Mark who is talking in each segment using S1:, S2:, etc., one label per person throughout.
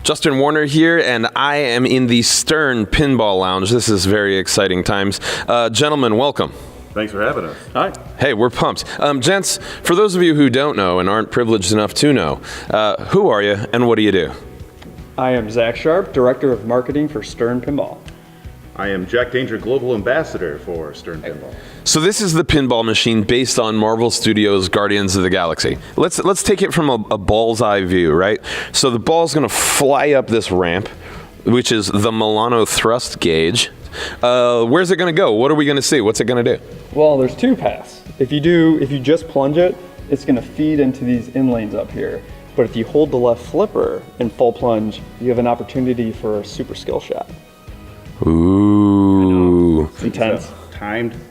S1: Justin Warner here, and I am in the Stern Pinball Lounge. This is very exciting times. Gentlemen, welcome.
S2: Thanks for having us.
S3: Hi.
S1: Hey, we're pumped. Gents, for those of you who don't know and aren't privileged enough to know, who are you and what do you do?
S3: I am Zach Sharp, Director of Marketing for Stern Pinball.
S2: I am Jack Danger, Global Ambassador for Stern Pinball.
S1: So this is the pinball machine based on Marvel Studios' Guardians of the Galaxy. Let's take it from a ball's eye view, right? So the ball's going to fly up this ramp, which is the Milano thrust gauge. Where's it going to go? What are we going to see? What's it going to do?
S3: Well, there's two paths. If you just plunge it, it's going to feed into these inlanes up here. But if you hold the left flipper in full plunge, you have an opportunity for a super skill shot.
S1: Ooh.
S3: It's intense.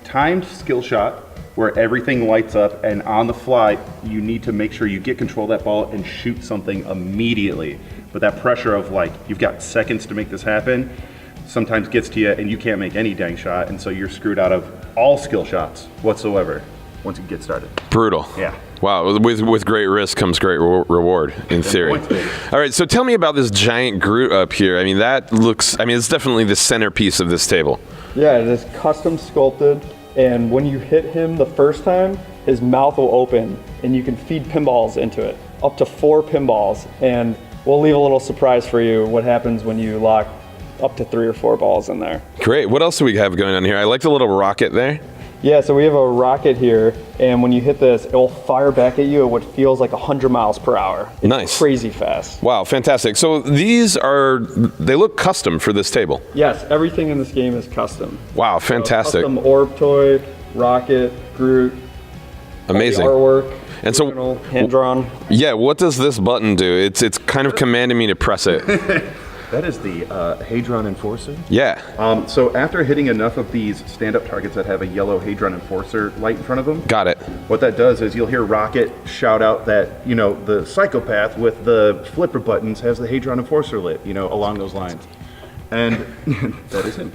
S2: Timed skill shot where everything lights up, and on the fly, you need to make sure you get control of that ball and shoot something immediately. But that pressure of like, you've got seconds to make this happen, sometimes gets to you and you can't make any dang shot, and so you're screwed out of all skill shots whatsoever once you get started.
S1: Brutal.
S2: Yeah.
S1: Wow, with great risk comes great reward, in theory. All right, so tell me about this giant Groot up here. I mean, it's definitely the centerpiece of this table.
S3: Yeah, it is custom sculpted, and when you hit him the first time, his mouth will open, and you can feed pinballs into it, up to 4 pinballs, and we'll leave a little surprise for you what happens when you lock up to 3 or 4 balls in there.
S1: Great, what else do we have going on here? I like the little rocket there.
S3: Yeah, so we have a rocket here, and when you hit this, it will fire back at you at what feels like 100 miles per hour. It's
S1: nice.
S3: Crazy fast.
S1: Wow, fantastic. So they look custom for this table.
S3: Yes, everything in this game is custom.
S1: Wow, fantastic.
S3: Custom orb toy, rocket, Groot.
S1: Amazing.
S3: Artwork.
S1: And so,
S3: hand-drawn.
S1: Yeah, what does this button do? It's kind of commanding me to press it.
S2: That is the Hadron Enforcer.
S1: Yeah.
S2: So after hitting enough of these stand-up targets that have a yellow Hadron Enforcer light in front of them,
S1: Got it.
S2: what that does is you'll hear Rocket shout out that, the psychopath with the flipper buttons has the Hadron Enforcer lit, along those lines. And that is him.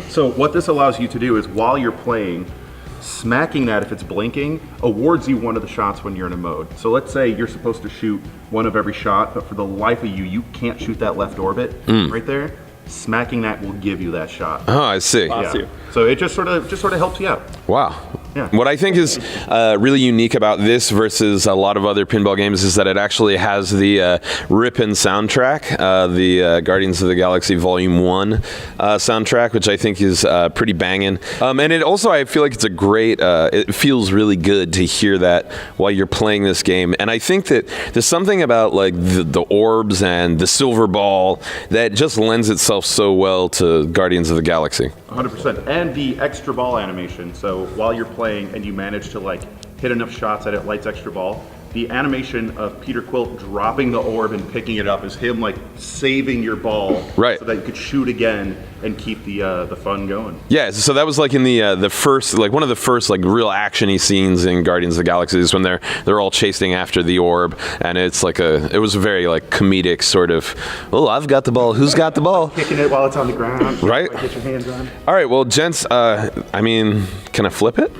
S2: So what this allows you to do is while you're playing, smacking that if it's blinking awards you one of the shots when you're in a mode. So let's say you're supposed to shoot one of every shot, but for the life of you can't shoot that left orbit right there. Smacking that will give you that shot.
S1: Oh, I see.
S2: Yeah. So it just sort of helps you out.
S1: Wow.
S2: Yeah.
S1: What I think is really unique about this versus a lot of other pinball games is that it actually has the Rippin' soundtrack, the Guardians of the Galaxy Volume 1 soundtrack, which I think is pretty banging. And it also, I feel like it's a great, it feels really good to hear that while you're playing this game. And I think that there's something about like the orbs and the silver ball that just lends itself so well to Guardians of the Galaxy.
S2: 100%. And the extra ball animation. So while you're playing and you manage to hit enough shots that it lights extra ball, the animation of Peter Quilt dropping the orb and picking it up is him saving your ball,
S1: right,
S2: so that you could shoot again and keep the fun going. Yeah,
S1: so that was in the first, one of the first real actiony scenes in Guardians of the Galaxy is when they're all chasing after the orb, and it's it was a very comedic sort of, oh, I've got the ball, who's got the ball?
S2: Kicking it while it's on the ground,
S1: right?
S2: Get your hands on.
S1: All right, well, gents, can I flip it?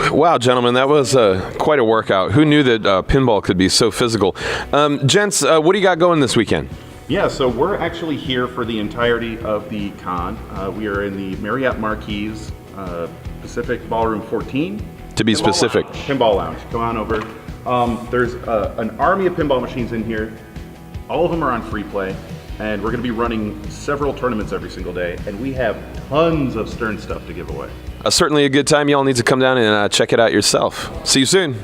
S1: Wow, gentlemen, that was quite a workout. Who knew that pinball could be so physical? Gents, what do you got going this weekend?
S2: Yeah, so we're actually here for the entirety of the con. We are in the Marriott Marquis Pacific Ballroom 14.
S1: To be specific.
S2: Pinball Lounge. Come on over. There's an army of pinball machines in here. All of them are on free play. And we're going to be running several tournaments every single day. And we have tons of Stern stuff to give away.
S1: Certainly a good time. You all need to come down and check it out yourself. See you soon.